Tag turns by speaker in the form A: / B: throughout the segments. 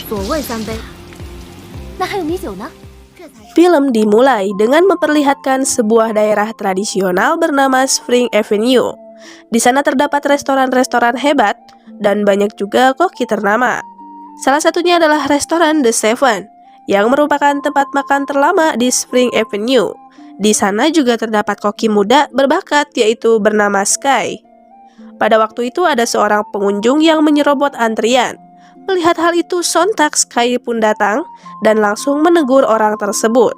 A: 所谓3杯，那还有米酒呢？
B: Film dimulai dengan memperlihatkan sebuah daerah tradisional bernama Spring Avenue. Di sana terdapat restoran-restoran hebat dan banyak juga koki ternama. Salah satunya adalah restoran The Seven, yang merupakan tempat makan terlama di Spring Avenue. Di sana juga terdapat koki muda berbakat yaitu bernama Sky. Pada waktu itu ada seorang pengunjung yang menyerobot antrian. Melihat hal itu, sontak Sky pun datang dan langsung menegur orang tersebut.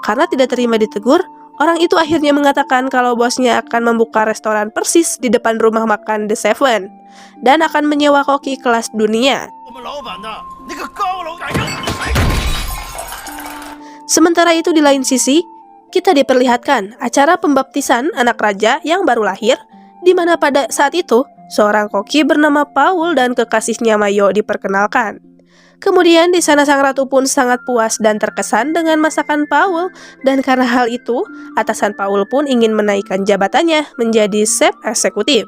B: Karena tidak terima ditegur, orang itu akhirnya mengatakan kalau bosnya akan membuka restoran persis di depan rumah makan The Seven dan akan menyewa koki kelas dunia. Sementara itu di lain sisi, kita diperlihatkan acara pembaptisan anak raja yang baru lahir, di mana pada saat itu seorang koki bernama Paul dan kekasihnya Mayo diperkenalkan. Kemudian di sana sang ratu pun sangat puas dan terkesan dengan masakan Paul, dan karena hal itu, atasan Paul pun ingin menaikkan jabatannya menjadi chef eksekutif.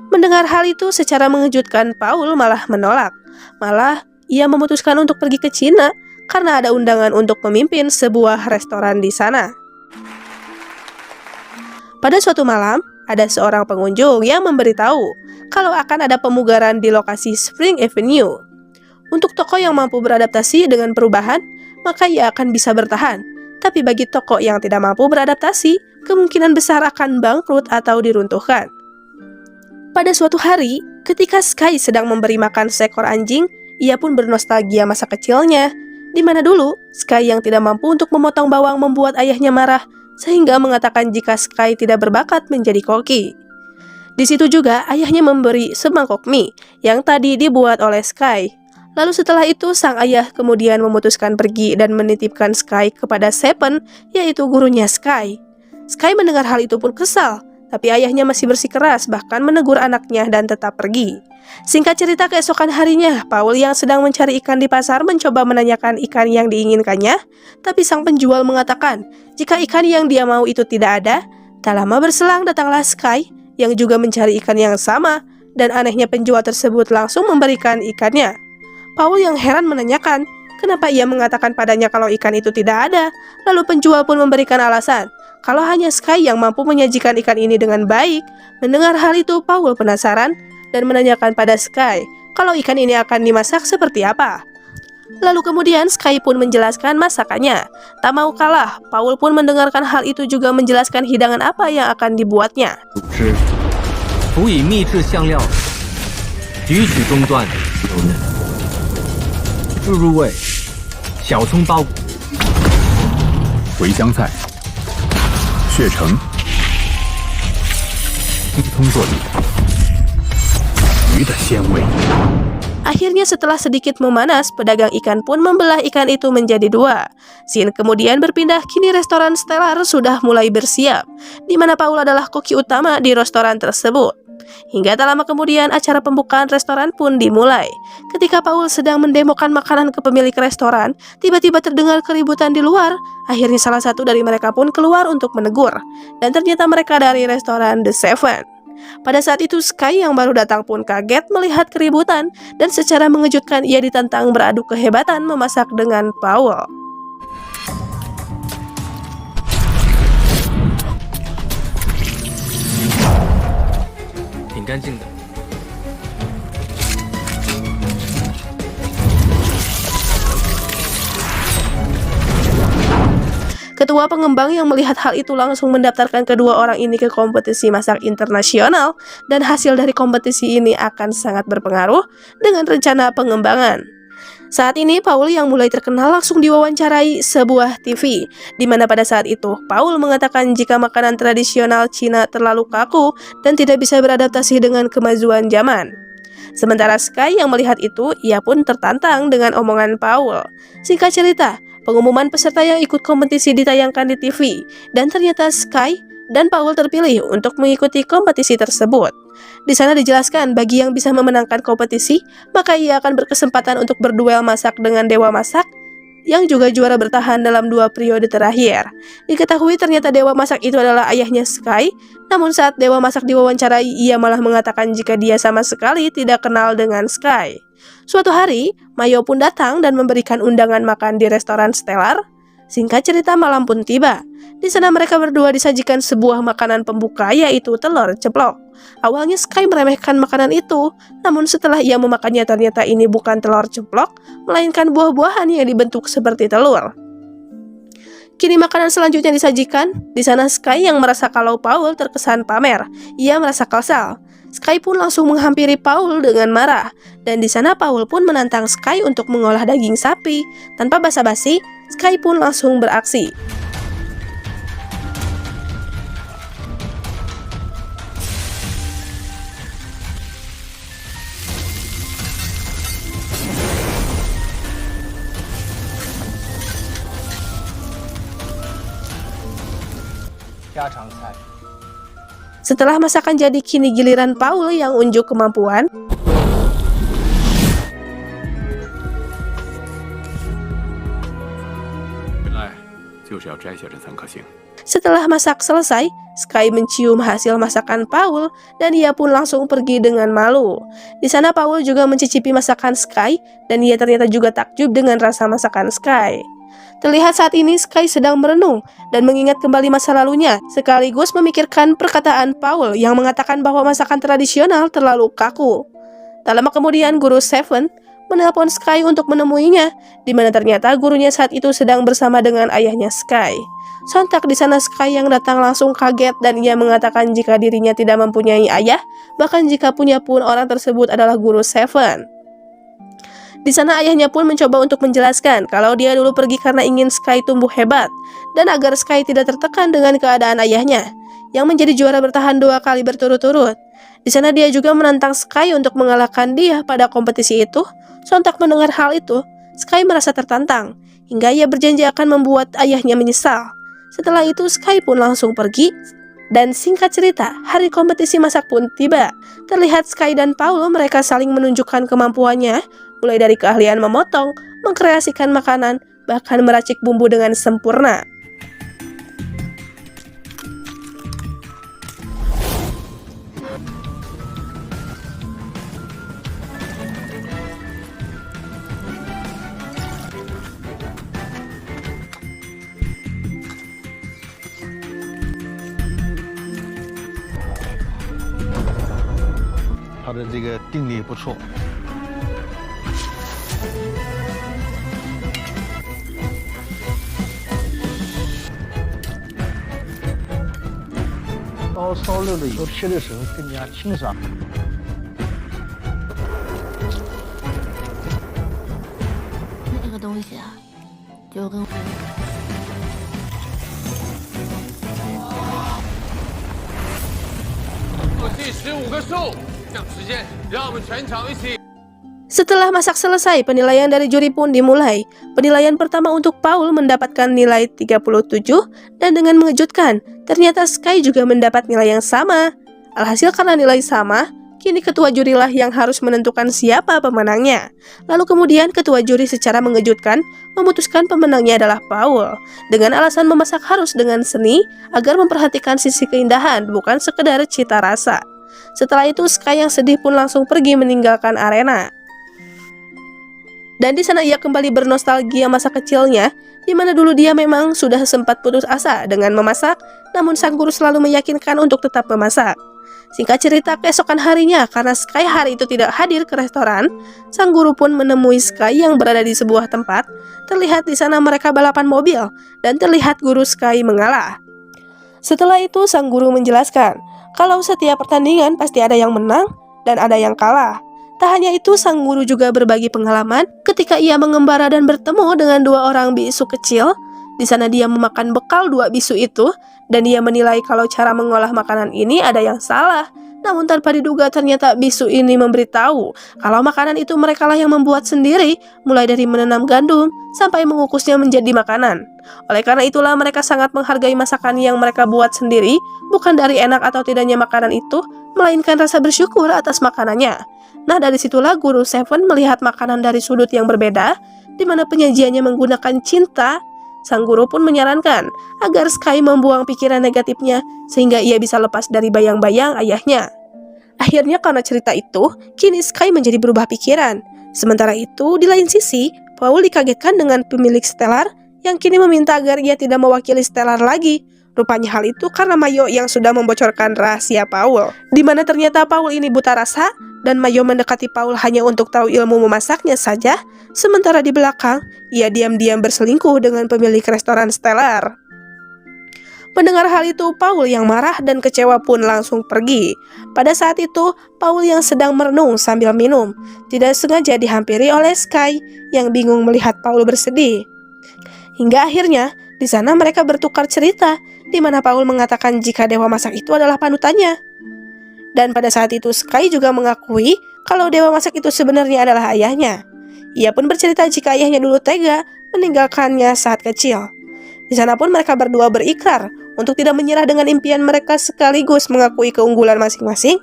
B: Mendengar hal itu secara mengejutkan, Paul malah menolak. Malah ia memutuskan untuk pergi ke Cina karena ada undangan untuk memimpin sebuah restoran di sana. Pada suatu malam, ada seorang pengunjung yang memberitahu kalau akan ada pemugaran di lokasi Spring Avenue. Untuk toko yang mampu beradaptasi dengan perubahan, maka ia akan bisa bertahan. Tapi bagi toko yang tidak mampu beradaptasi, kemungkinan besar akan bangkrut atau diruntuhkan. Pada suatu hari, ketika Sky sedang memberi makan seekor anjing, ia pun bernostalgia masa kecilnya, di mana dulu Sky yang tidak mampu untuk memotong bawang membuat ayahnya marah, sehingga mengatakan jika Sky tidak berbakat menjadi koki. Di situ juga ayahnya memberi semangkok mie yang tadi dibuat oleh Sky. Lalu setelah itu sang ayah kemudian memutuskan pergi dan menitipkan Sky kepada Seven, yaitu gurunya Sky. Sky mendengar hal itu pun kesal, tapi ayahnya masih bersikeras bahkan menegur anaknya dan tetap pergi. Singkat cerita, keesokan harinya, Paul yang sedang mencari ikan di pasar mencoba menanyakan ikan yang diinginkannya, tapi sang penjual mengatakan jika ikan yang dia mau itu tidak ada. Tak lama berselang datanglah Sky yang juga mencari ikan yang sama, dan anehnya penjual tersebut langsung memberikan ikannya. Paul yang heran menanyakan kenapa ia mengatakan padanya kalau ikan itu tidak ada. Lalu penjual pun memberikan alasan kalau hanya Sky yang mampu menyajikan ikan ini dengan baik. Mendengar hal itu, Paul penasaran dan menanyakan pada Sky kalau ikan ini akan dimasak seperti apa. Lalu kemudian Sky pun menjelaskan masakannya. Tak mau kalah, Paul pun mendengarkan hal itu juga menjelaskan hidangan apa yang akan dibuatnya.
C: 辅以秘制香料，举取中段，入味，小葱包
D: 茴香菜、血橙、一通做底，鱼的鲜味。
B: Akhirnya setelah sedikit memanas, pedagang ikan pun membelah ikan itu menjadi dua. Scene kemudian berpindah, kini restoran Stellar sudah mulai bersiap, di mana Paul adalah koki utama di restoran tersebut. Hingga tak lama kemudian acara pembukaan restoran pun dimulai. Ketika Paul sedang mendemokan makanan ke pemilik restoran, tiba-tiba terdengar keributan di luar. Akhirnya salah satu dari mereka pun keluar untuk menegur, dan ternyata mereka dari restoran The Seven. Pada saat itu Sky yang baru datang pun kaget melihat keributan, dan secara mengejutkan ia ditantang beradu kehebatan memasak dengan Paul. Ketua pengembang yang melihat hal itu langsung mendaftarkan kedua orang ini ke kompetisi masak internasional, dan hasil dari kompetisi ini akan sangat berpengaruh dengan rencana pengembangan. Saat ini Paul yang mulai terkenal langsung diwawancarai sebuah TV, di mana pada saat itu Paul mengatakan jika makanan tradisional Cina terlalu kaku dan tidak bisa beradaptasi dengan kemajuan zaman. Sementara Sky yang melihat itu, ia pun tertantang dengan omongan Paul. Singkat cerita, pengumuman peserta yang ikut kompetisi ditayangkan di TV, dan ternyata Sky dan Paul terpilih untuk mengikuti kompetisi tersebut. Di sana dijelaskan bagi yang bisa memenangkan kompetisi, maka ia akan berkesempatan untuk berduel masak dengan dewa masak, yang juga juara bertahan dalam 2 periode terakhir. Diketahui ternyata dewa masak itu adalah ayahnya Sky, namun saat dewa masak diwawancarai, ia malah mengatakan jika dia sama sekali tidak kenal dengan Sky. Suatu hari, Mayo pun datang dan memberikan undangan makan di restoran Stellar. Singkat cerita, malam pun tiba. Di sana mereka berdua disajikan sebuah makanan pembuka, yaitu telur ceplok. Awalnya Sky meremehkan makanan itu, namun setelah ia memakannya ternyata ini bukan telur ceplok, melainkan buah-buahan yang dibentuk seperti telur. Kini makanan selanjutnya disajikan. Di sana Sky yang merasa kalau Paul terkesan pamer. Ia merasa kesal. Sky pun langsung menghampiri Paul dengan marah. Dan di sana Paul pun menantang Sky untuk mengolah daging sapi. Tanpa basa-basi, Sky pun langsung beraksi. Setelah masakan jadi, kini giliran Paul yang unjuk kemampuan. Setelah masak selesai, Sky mencium hasil masakan Paul dan ia pun langsung pergi dengan malu. Di sana Paul juga mencicipi masakan Sky dan ia ternyata juga takjub dengan rasa masakan Sky. Terlihat saat ini Sky sedang merenung dan mengingat kembali masa lalunya, sekaligus memikirkan perkataan Paul yang mengatakan bahwa masakan tradisional terlalu kaku. Tak lama kemudian Guru Seven menelpon Sky untuk menemuinya, di mana ternyata gurunya saat itu sedang bersama dengan ayahnya Sky. Sontak di sana Sky yang datang langsung kaget dan ia mengatakan jika dirinya tidak mempunyai ayah, bahkan jika punya pun orang tersebut adalah Guru Seven. Di sana ayahnya pun mencoba untuk menjelaskan kalau dia dulu pergi karena ingin Sky tumbuh hebat dan agar Sky tidak tertekan dengan keadaan ayahnya yang menjadi juara bertahan 2 kali berturut-turut. Di sana dia juga menantang Sky untuk mengalahkan dia pada kompetisi itu. Sontak mendengar hal itu, Sky merasa tertantang hingga ia berjanji akan membuat ayahnya menyesal. Setelah itu Sky pun langsung pergi. Dan singkat cerita, hari kompetisi masak pun tiba. Terlihat Sky dan Paul mereka saling menunjukkan kemampuannya, mulai dari keahlian memotong, mengkreasikan makanan, bahkan meracik bumbu dengan sempurna.
D: 他的这个定力不错。刀烧热了以后，切的时候更加清爽。
A: 那个东西啊，就跟
E: 第15个数，让时间，让我们全场一起。
B: Setelah masak selesai, penilaian dari juri pun dimulai. Penilaian pertama untuk Paul mendapatkan nilai 37 dan dengan mengejutkan, ternyata Sky juga mendapat nilai yang sama. Alhasil karena nilai sama, kini ketua jurilah yang harus menentukan siapa pemenangnya. Lalu kemudian ketua juri secara mengejutkan memutuskan pemenangnya adalah Paul dengan alasan memasak harus dengan seni agar memperhatikan sisi keindahan bukan sekedar cita rasa. Setelah itu Sky yang sedih pun langsung pergi meninggalkan arena. Dan di sana ia kembali bernostalgia masa kecilnya, di mana dulu dia memang sudah sempat putus asa dengan memasak, namun sang guru selalu meyakinkan untuk tetap memasak. Singkat cerita, keesokan harinya karena Sky hari itu tidak hadir ke restoran, sang guru pun menemui Sky yang berada di sebuah tempat. Terlihat di sana mereka balapan mobil dan terlihat guru Sky mengalah. Setelah itu sang guru menjelaskan kalau setiap pertandingan pasti ada yang menang dan ada yang kalah. Tak hanya itu, sang guru juga berbagi pengalaman ketika ia mengembara dan bertemu dengan 2 orang bisu kecil. Di sana dia memakan bekal 2 bisu itu dan dia menilai kalau cara mengolah makanan ini ada yang salah. Namun tanpa diduga ternyata bisu ini memberitahu kalau makanan itu merekalah yang membuat sendiri, mulai dari menanam gandum sampai mengukusnya menjadi makanan. Oleh karena itulah mereka sangat menghargai masakan yang mereka buat sendiri, bukan dari enak atau tidaknya makanan itu, melainkan rasa bersyukur atas makanannya. Nah, dari situlah Guru Seven melihat makanan dari sudut yang berbeda di mana penyajiannya menggunakan cinta, sang guru pun menyarankan agar Sky membuang pikiran negatifnya sehingga ia bisa lepas dari bayang-bayang ayahnya. Akhirnya karena cerita itu, kini Sky menjadi berubah pikiran. Sementara itu, di lain sisi, Paul dikagetkan dengan pemilik Stellar yang kini meminta agar ia tidak mewakili Stellar lagi. Rupanya hal itu karena Mayo yang sudah membocorkan rahasia Paul, di mana ternyata Paul ini buta rasa dan Mayo mendekati Paul hanya untuk tahu ilmu memasaknya saja, sementara di belakang ia diam-diam berselingkuh dengan pemilik restoran Stellar. Mendengar hal itu, Paul yang marah dan kecewa pun langsung pergi. Pada saat itu, Paul yang sedang merenung sambil minum, tidak sengaja dihampiri oleh Sky yang bingung melihat Paul bersedih. Hingga akhirnya, di sana mereka bertukar cerita, di mana Paul mengatakan jika dewa masak itu adalah panutannya. Dan pada saat itu Sky juga mengakui kalau dewa masak itu sebenarnya adalah ayahnya. Ia pun bercerita jika ayahnya dulu tega meninggalkannya saat kecil. Di sana pun mereka berdua berikrar untuk tidak menyerah dengan impian mereka sekaligus mengakui keunggulan masing-masing.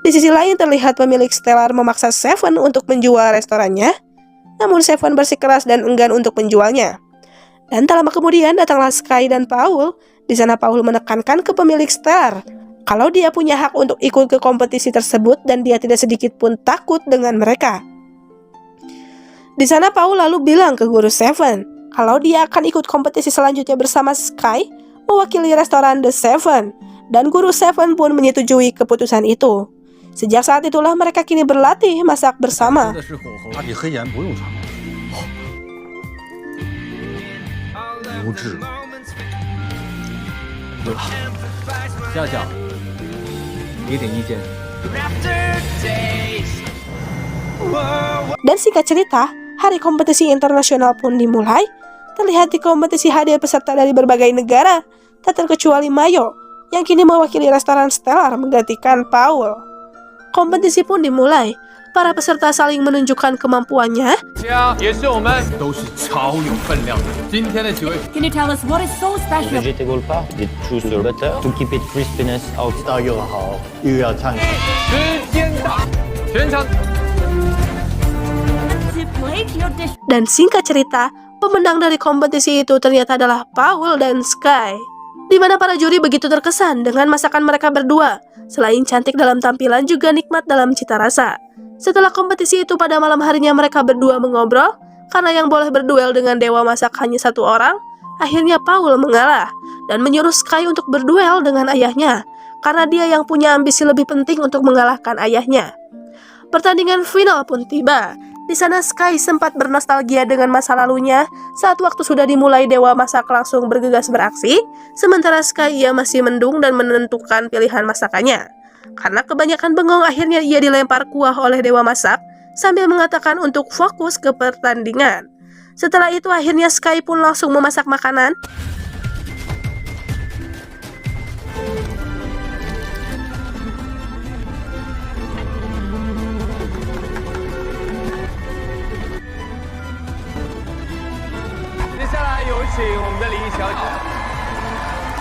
B: Di sisi lain terlihat pemilik Stellar memaksa Seven untuk menjual restorannya, namun Seven bersikeras dan enggan untuk menjualnya. Dan tak lama kemudian datanglah Sky dan Paul. Di sana Paul menekankan ke pemilik Stellar kalau dia punya hak untuk ikut ke kompetisi tersebut dan dia tidak sedikit pun takut dengan mereka. Di sana Paul lalu bilang ke guru Seven kalau dia akan ikut kompetisi selanjutnya bersama Sky mewakili restoran The Seven, dan guru Seven pun menyetujui keputusan itu. Sejak saat itulah mereka kini berlatih masak bersama.
D: 它比黑盐不用长，优质。
C: 夏夏，给点意见。
B: Dan singkat cerita, hari kompetisi internasional pun dimulai. Terlihat di kompetisi hadir peserta dari berbagai negara, tak terkecuali Mayo, yang kini mewakili restoran Stellar menggantikan Paul. Kompetisi pun dimulai. Para peserta saling menunjukkan kemampuannya.
E: 家也是我们
C: 都是超有分量的。今天的几位
F: Can you tell us what is so special?
G: Vegetable part with choose your butter to keep it crispiness out.
D: 道又好又要唱。
E: 时间到，全场
F: To plate your dish.
B: Dan singkat cerita, pemenang dari kompetisi itu ternyata adalah Paul dan Sky, di mana para juri begitu terkesan dengan masakan mereka berdua. Selain cantik dalam tampilan, juga nikmat dalam cita rasa. Setelah kompetisi itu pada malam harinya mereka berdua mengobrol, karena yang boleh berduel dengan dewa masak hanya satu orang. Akhirnya Paul mengalah dan menyuruh Sky untuk berduel dengan ayahnya, karena dia yang punya ambisi lebih penting untuk mengalahkan ayahnya. Pertandingan final pun tiba. Di sana Sky sempat bernostalgia dengan masa lalunya. Saat waktu sudah dimulai, dewa masak langsung bergegas beraksi, sementara Sky ia masih mendung dan menentukan pilihan masakannya. Karena kebanyakan bengong, akhirnya ia dilempar kuah oleh dewa masak sambil mengatakan untuk fokus ke pertandingan. Setelah itu akhirnya Sky pun langsung memasak makanan.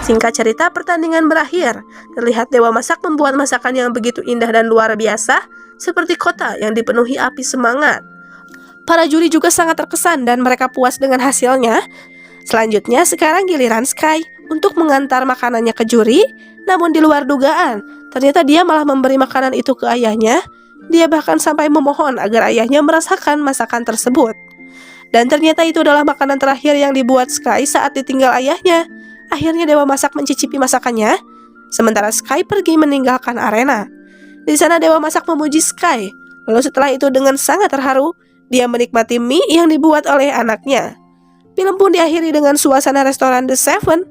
B: Singkat cerita, pertandingan berakhir. Terlihat dewa masak membuat masakan yang begitu indah dan luar biasa, seperti kota yang dipenuhi api semangat. Para juri juga sangat terkesan dan mereka puas dengan hasilnya. Selanjutnya, sekarang giliran Sky untuk mengantar makanannya ke juri. Namun di luar dugaan, ternyata dia malah memberi makanan itu ke ayahnya. Dia bahkan sampai memohon agar ayahnya merasakan masakan tersebut. Dan ternyata itu adalah makanan terakhir yang dibuat Sky saat ditinggal ayahnya. Akhirnya dewa masak mencicipi masakannya, sementara Sky pergi meninggalkan arena. Di sana dewa masak memuji Sky. Lalu setelah itu dengan sangat terharu, dia menikmati mie yang dibuat oleh anaknya. Film pun diakhiri dengan suasana restoran The Seven,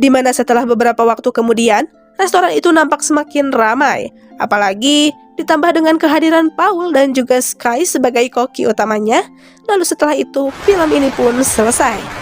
B: di mana setelah beberapa waktu kemudian, restoran itu nampak semakin ramai. Apalagi ditambah dengan kehadiran Paul dan juga Sky sebagai koki utamanya. Lalu setelah itu, film ini pun selesai.